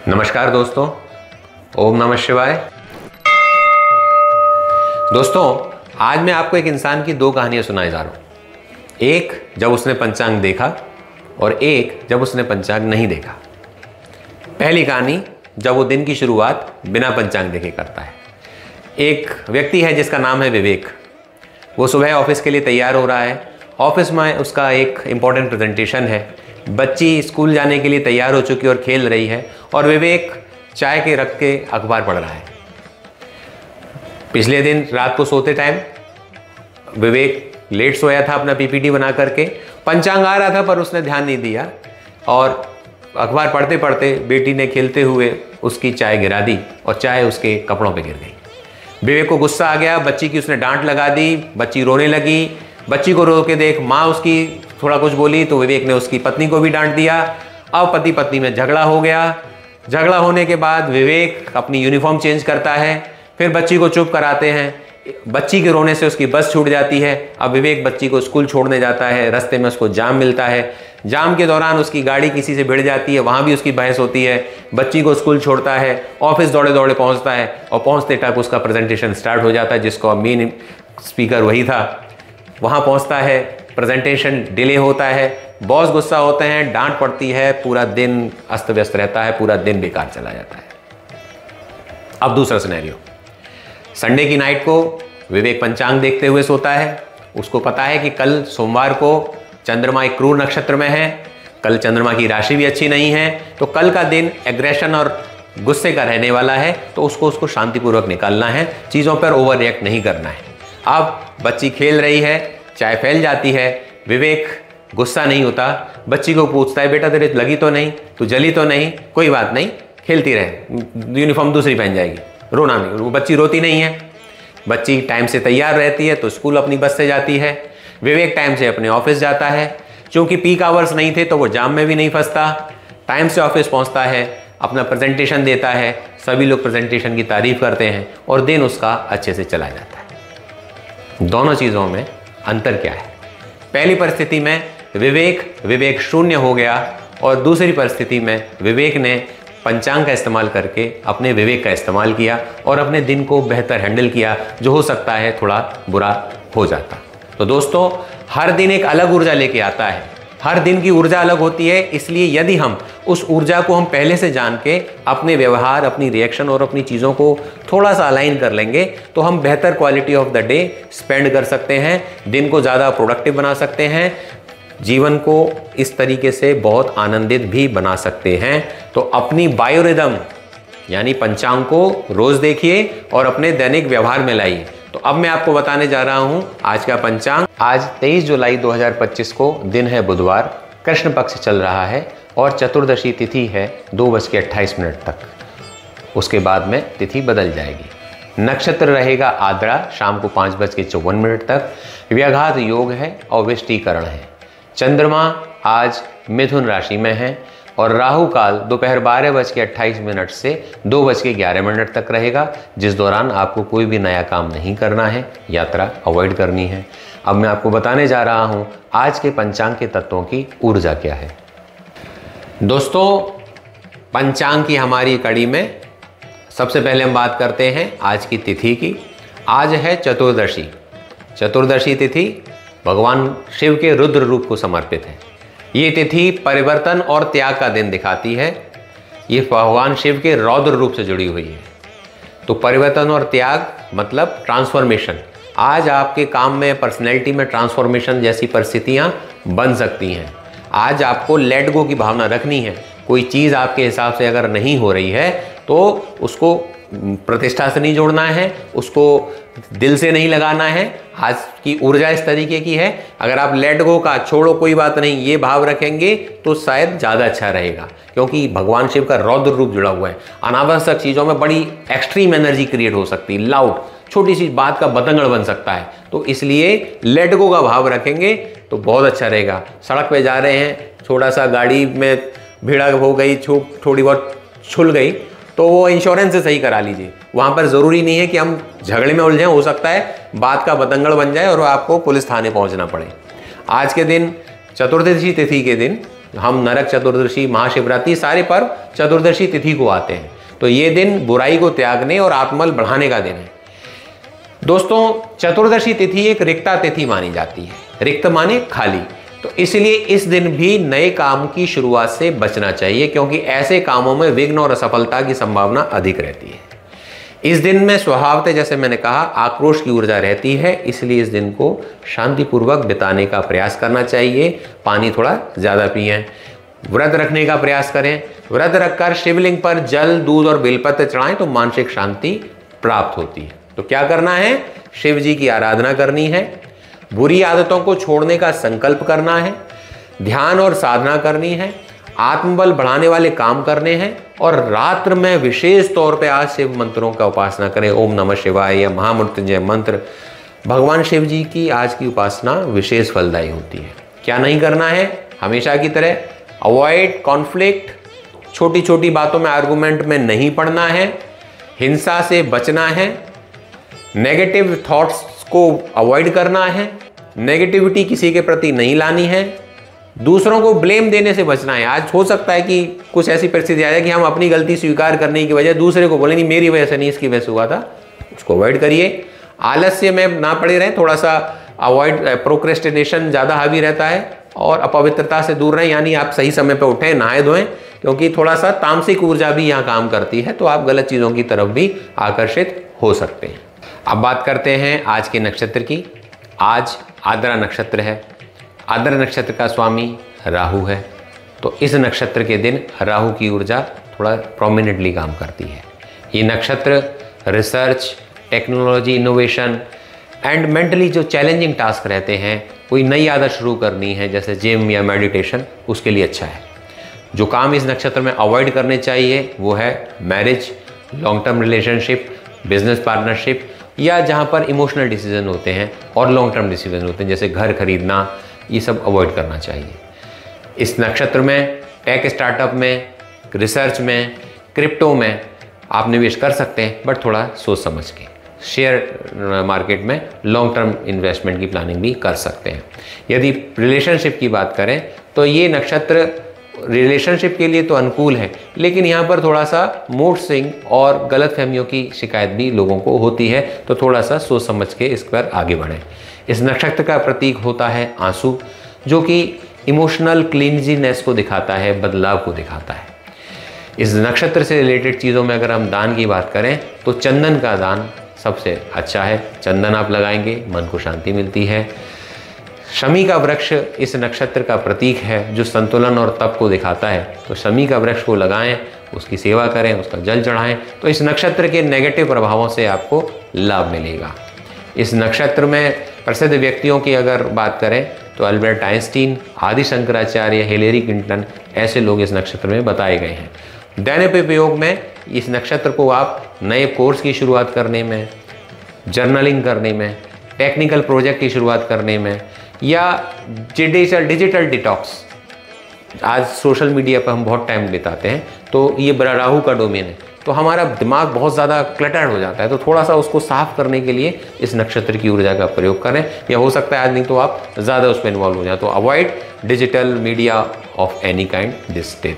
नमस्कार दोस्तों, ओम नमः शिवाय। दोस्तों, आज मैं आपको एक इंसान की दो कहानियां सुनाए जा रहा हूं। एक जब उसने पंचांग देखा और एक जब उसने पंचांग नहीं देखा। पहली कहानी जब वो दिन की शुरुआत बिना पंचांग देखे करता है। एक व्यक्ति है जिसका नाम है विवेक। वो सुबह ऑफिस के लिए तैयार हो रहा है। ऑफिस में उसका एक इम्पॉर्टेंट प्रेजेंटेशन है। बच्ची स्कूल जाने के लिए तैयार हो चुकी और खेल रही है और विवेक चाय के रख के अखबार पढ़ रहा है। पिछले दिन रात को सोते टाइम विवेक लेट सोया था अपना पीपीटी बना करके। पंचांग आ रहा था पर उसने ध्यान नहीं दिया और अखबार पढ़ते पढ़ते बेटी ने खेलते हुए उसकी चाय गिरा दी और चाय उसके कपड़ों पे गिर गई। विवेक को गुस्सा आ गया। बच्ची की उसने डांट लगा दी। बच्ची रोने लगी। बच्ची को रो के देख माँ उसकी थोड़ा कुछ बोली तो विवेक ने उसकी पत्नी को भी डांट दिया। अब पति पत्नी में झगड़ा हो गया। झगड़ा होने के बाद विवेक अपनी यूनिफॉर्म चेंज करता है। फिर बच्ची को चुप कराते हैं। बच्ची के रोने से उसकी बस छूट जाती है। अब विवेक बच्ची को स्कूल छोड़ने जाता है। रास्ते में उसको जाम मिलता है। जाम के दौरान उसकी गाड़ी किसी से भिड़ जाती है। वहाँ भी उसकी बहस होती है। बच्ची को स्कूल छोड़ता है। ऑफिस दौड़े दौड़े पहुँचता है और पहुँचते तक उसका प्रेजेंटेशन स्टार्ट हो जाता है, जिसको मेन स्पीकर वही था। वहाँ पहुँचता है, प्रेजेंटेशन डिले होता है। बॉस गुस्सा होते हैं, डांट पड़ती है। पूरा दिन अस्त व्यस्त रहता है। पूरा दिन बेकार चला जाता है। अब दूसरा सिनेरियो, संडे की नाइट को विवेक पंचांग देखते हुए सोता है। उसको पता है कि कल सोमवार को चंद्रमा एक क्रूर नक्षत्र में है। कल चंद्रमा की राशि भी अच्छी नहीं है, तो कल का दिन एग्रेशन और गुस्से का रहने वाला है। तो उसको शांतिपूर्वक निकालना है, चीज़ों पर ओवर रिएक्ट नहीं करना है। अब बच्ची खेल रही है, चाय फैल जाती है। विवेक गुस्सा नहीं होता, बच्ची को पूछता है, बेटा तेरे लगी तो नहीं, तू जली तो नहीं? कोई बात नहीं, खेलती रहे, यूनिफॉर्म दूसरी पहन जाएगी, रोना नहीं। वो बच्ची रोती नहीं है। बच्ची टाइम से तैयार रहती है तो स्कूल अपनी बस से जाती है। विवेक टाइम से अपने ऑफिस जाता है। क्योंकि पीक आवर्स नहीं थे तो वो जाम में भी नहीं फंसता। टाइम से ऑफिस पहुंचता है, अपना प्रेजेंटेशन देता है। सभी लोग प्रेजेंटेशन की तारीफ करते हैं और दिन उसका अच्छे से चला जाता है। दोनों चीज़ों में अंतर क्या है? पहली परिस्थिति में विवेक शून्य हो गया और दूसरी परिस्थिति में विवेक ने पंचांग का इस्तेमाल करके अपने विवेक का इस्तेमाल किया और अपने दिन को बेहतर हैंडल किया, जो हो सकता है थोड़ा बुरा हो जाता। तो दोस्तों, हर दिन एक अलग ऊर्जा लेके आता है। हर दिन की ऊर्जा अलग होती है। इसलिए यदि हम उस ऊर्जा को हम पहले से जान के अपने व्यवहार, अपनी रिएक्शन और अपनी चीज़ों को थोड़ा सा अलाइन कर लेंगे तो हम बेहतर quality of the day spend कर सकते हैं, दिन को ज़्यादा प्रोडक्टिव बना सकते हैं, जीवन को इस तरीके से बहुत आनंदित भी बना सकते हैं। तो अपनी बायोरिदम यानी पंचांग को रोज़ देखिए और अपने दैनिक व्यवहार में लाइए। तो अब मैं आपको बताने जा रहा हूं आज का पंचांग। आज 23 जुलाई 2025 को दिन है बुधवार, कृष्ण पक्ष चल रहा है और चतुर्दशी तिथि है 2:28 तक। उसके बाद में तिथि बदल जाएगी। नक्षत्र रहेगा आद्रा, शाम को 5:54 तक। व्याघात योग है और विष्टीकरण है। चंद्रमा आज मिथुन राशि में है और राहु काल दोपहर 12:28 से 2:11 तक रहेगा, जिस दौरान आपको कोई भी नया काम नहीं करना है, यात्रा अवॉइड करनी है। अब मैं आपको बताने जा रहा हूं आज के पंचांग के तत्वों की ऊर्जा क्या है। दोस्तों, पंचांग की हमारी कड़ी में सबसे पहले हम बात करते हैं आज की तिथि की। आज है चतुर्दशी। चतुर्दशी तिथि भगवान शिव के रुद्र रूप को समर्पित है। ये तिथि परिवर्तन और त्याग का दिन दिखाती है। ये भगवान शिव के रौद्र रूप से जुड़ी हुई है। तो परिवर्तन और त्याग मतलब ट्रांसफॉर्मेशन। आज आपके काम में, पर्सनैलिटी में ट्रांसफॉर्मेशन जैसी परिस्थितियां बन सकती हैं। आज आपको लेट गो की भावना रखनी है। कोई चीज़ आपके हिसाब से अगर नहीं हो रही है तो उसको प्रतिष्ठा से नहीं जोड़ना है, उसको दिल से नहीं लगाना है। आज की ऊर्जा इस तरीके की है। अगर आप लेट गो का, छोड़ो कोई बात नहीं, ये भाव रखेंगे तो शायद ज़्यादा अच्छा रहेगा, क्योंकि भगवान शिव का रौद्र रूप जुड़ा हुआ है। अनावश्यक चीज़ों में बड़ी एक्सट्रीम एनर्जी क्रिएट हो सकती है। लाउड, छोटी सी बात का बतंगड़ बन सकता है। तो इसलिए लेट गो का भाव रखेंगे तो बहुत अच्छा रहेगा। सड़क पे जा रहे हैं, थोड़ा सा गाड़ी में भीड़ हो गई, थोड़ी बहुत छुल गई, तो वो इंश्योरेंस से सही करा लीजिए। वहाँ पर ज़रूरी नहीं है कि हम झगड़े में उलझें। हो सकता है बात का बतंगड़ बन जाए और आपको पुलिस थाने पहुँचना पड़े। आज के दिन, चतुर्दशी तिथि के दिन, हम नरक चतुर्दशी, महाशिवरात्रि सारे पर्व चतुर्दशी तिथि को आते हैं। तो ये दिन बुराई को त्यागने और आत्मबल बढ़ाने का दिन है। दोस्तों, चतुर्दशी तिथि एक रिक्ता तिथि मानी जाती है। रिक्त माने खाली, तो इसलिए इस दिन भी नए काम की शुरुआत से बचना चाहिए, क्योंकि ऐसे कामों में विघ्न और असफलता की संभावना अधिक रहती है। इस दिन में स्वभावतः, जैसे मैंने कहा, आक्रोश की ऊर्जा रहती है, इसलिए इस दिन को शांतिपूर्वक बिताने का प्रयास करना चाहिए। पानी थोड़ा ज़्यादा पिएं, व्रत रखने का प्रयास करें। व्रत रखकर शिवलिंग पर जल, दूध और बेलपत्र चढ़ाएं तो मानसिक शांति प्राप्त होती है। तो क्या करना है? शिव जी की आराधना करनी है, बुरी आदतों को छोड़ने का संकल्प करना है, ध्यान और साधना करनी है, आत्मबल बढ़ाने वाले काम करने हैं और रात्र में विशेष तौर पे आज शिव मंत्रों का उपासना करें। ओम नमः शिवाय या महामृत्युंजय मंत्र, भगवान शिव जी की आज की उपासना विशेष फलदायी होती है। क्या नहीं करना है? हमेशा की तरह अवॉइड कॉन्फ्लिक्ट, छोटी छोटी बातों में आर्गुमेंट में नहीं पड़ना है, हिंसा से बचना है, नेगेटिव थॉट्स को अवॉइड करना है, नेगेटिविटी किसी के प्रति नहीं लानी है, दूसरों को ब्लेम देने से बचना है। आज हो सकता है कि कुछ ऐसी परिस्थिति आ जाए कि हम अपनी गलती स्वीकार करने की वजह दूसरे को बोले, नहीं मेरी वजह से नहीं, इसकी वजह से हुआ था, उसको अवॉइड करिए। आलस्य में ना पड़े रहें, थोड़ा सा अवॉइड, प्रोक्रेस्टिनेशन ज़्यादा हावी रहता है, और अपवित्रता से दूर रहें, यानी आप सही समय पर उठें, नहाए धोएं, क्योंकि थोड़ा सा तामसिक ऊर्जा भी यहाँ काम करती है, तो आप गलत चीज़ों की तरफ भी आकर्षित हो सकते हैं। अब बात करते हैं आज के नक्षत्र की। आज आद्रा नक्षत्र है। आद्रा नक्षत्र का स्वामी राहु है, तो इस नक्षत्र के दिन राहु की ऊर्जा थोड़ा प्रोमिनेंटली काम करती है। ये नक्षत्र research, technology, innovation and mentally जो चैलेंजिंग टास्क रहते हैं, कोई नई आदत शुरू करनी है जैसे जिम या मेडिटेशन, उसके लिए अच्छा है। जो काम इस नक्षत्र में अवॉइड करने चाहिए वो है marriage, long term relationship, business partnership, या जहाँ पर इमोशनल डिसीजन होते हैं और लॉन्ग टर्म डिसीजन होते हैं जैसे घर खरीदना, ये सब अवॉइड करना चाहिए। इस नक्षत्र में टेक स्टार्टअप में, रिसर्च में, क्रिप्टो में आप निवेश कर सकते हैं, बट थोड़ा सोच समझ के। शेयर मार्केट में लॉन्ग टर्म इन्वेस्टमेंट की प्लानिंग भी कर सकते हैं। यदि रिलेशनशिप की बात करें तो ये नक्षत्र रिलेशनशिप के लिए तो अनुकूल है, लेकिन यहाँ पर थोड़ा सा मूड स्विंग और गलतफहमियों की शिकायत भी लोगों को होती है, तो थोड़ा सा सोच समझ के इस पर आगे बढ़ें। इस नक्षत्र का प्रतीक होता है आंसू, जो कि इमोशनल क्लीनजीनेस को दिखाता है, बदलाव को दिखाता है। इस नक्षत्र से रिलेटेड चीज़ों में अगर हम दान की बात करें तो चंदन का दान सबसे अच्छा है। चंदन आप लगाएंगे, मन को शांति मिलती है। शमी का वृक्ष इस नक्षत्र का प्रतीक है, जो संतुलन और तप को दिखाता है, तो शमी का वृक्ष को लगाएं, उसकी सेवा करें, उसका जल चढ़ाएं, तो इस नक्षत्र के नेगेटिव प्रभावों से आपको लाभ मिलेगा। इस नक्षत्र में प्रसिद्ध व्यक्तियों की अगर बात करें तो अल्बर्ट आइंस्टीन, आदि शंकराचार्य, हिलेरी क्लिंटन, ऐसे लोग इस नक्षत्र में बताए गए हैं। दैनिक उपयोग में इस नक्षत्र को आप नए कोर्स की शुरुआत करने में, जर्नलिंग करने में, टेक्निकल प्रोजेक्ट की शुरुआत करने में, या डिजिटल डिटॉक्स, आज सोशल मीडिया पर हम बहुत टाइम बिताते हैं, तो ये राहु का डोमेन है, तो हमारा दिमाग बहुत ज़्यादा क्लटर्ड हो जाता है, तो थोड़ा सा उसको साफ करने के लिए इस नक्षत्र की ऊर्जा का प्रयोग करें। या हो सकता है आज नहीं तो आप ज़्यादा उसमें इन्वॉल्व हो जाए, तो avoid digital media of any kind this day.